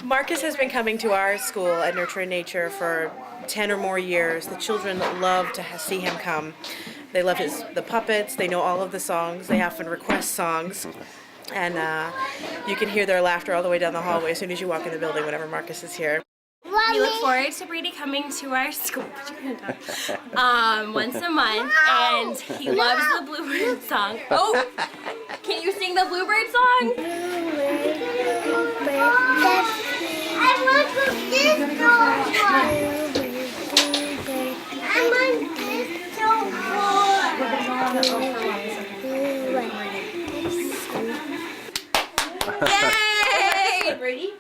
Marcus has been coming to our school at Nurture and Nature for 10 or more years. The children love to see him come. They love the puppets. They know all of the songs. They often request songs. And you can hear their laughter all the way down the hallway as soon as you walk in the building whenever Marcus is here. We look forward to Brady coming to our school once a month, and he loves the Bluebird song. Oh, can you sing the Bluebird song? I want to disco Yay! Brady?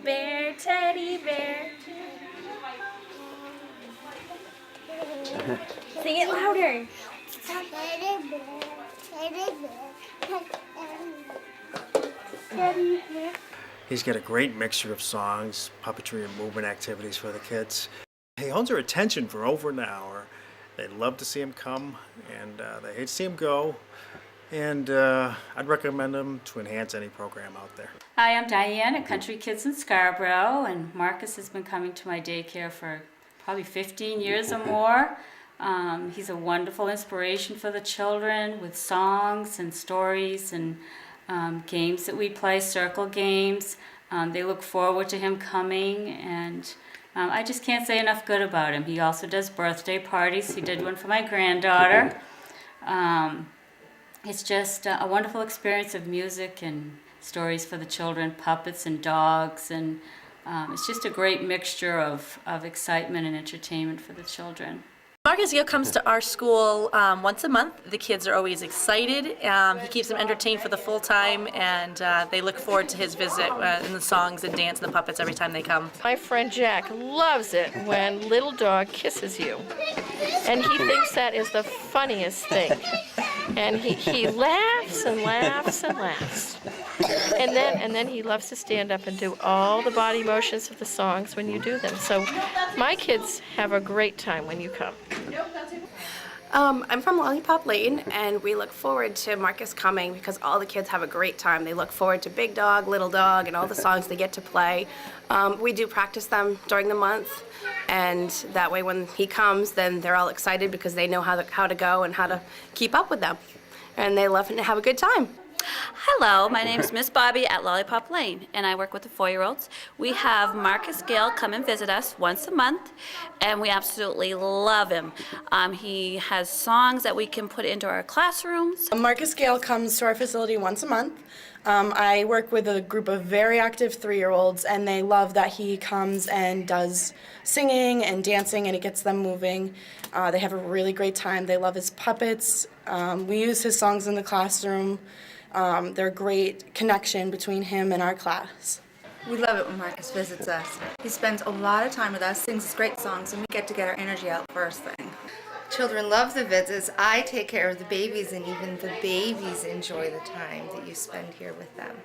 Bear, teddy bear. Sing it louder. He's got a great mixture of songs, puppetry, and movement activities for the kids. He holds their attention for over an hour. They love to see him come, and they hate to see him go. And I'd recommend him to enhance any program out there. Hi, I'm Diane at Country Kids in Scarborough, and Marcus has been coming to my daycare for probably 15 years or more. He's a wonderful inspiration for the children with songs and stories and games that we play, circle games. They look forward to him coming, and I just can't say enough good about him. He also does birthday parties. He did one for my granddaughter. It's just a wonderful experience of music and stories for the children, puppets and dogs, and it's just a great mixture of excitement and entertainment for the children. Marcus Gill comes to our school once a month. The kids are always excited. He keeps them entertained for the full time, and they look forward to his visit and the songs and dance and the puppets every time they come. My friend Jack loves it when Little Dog kisses you, and he thinks that is the funniest thing. And he laughs and laughs and laughs. And then he loves to stand up and do all the body motions of the songs when you do them. So my kids have a great time when you come. I'm from Lollipop Lane, and we look forward to Marcus coming because all the kids have a great time. They look forward to Big Dog, Little Dog, and all the songs they get to play. We do practice them during the month, and that way when he comes, then they're all excited because they know how to go and how to keep up with them. And they love to have a good time. Hello, my name is Miss Bobby at Lollipop Lane, and I work with the 4-year-olds. We have Marcus Gill come and visit us once a month, and we absolutely love him. He has songs that we can put into our classrooms. Marcus Gill comes to our facility once a month. I work with a group of very active 3-year-olds, and they love that he comes and does singing and dancing, and it gets them moving. They have a really great time. They love his puppets. We use his songs in the classroom. They're a great connection between him and our class. We love it when Marcus visits us. He spends a lot of time with us, sings us great songs, and we get to get our energy out first thing. Children love the visits. I take care of the babies, and even the babies enjoy the time that you spend here with them.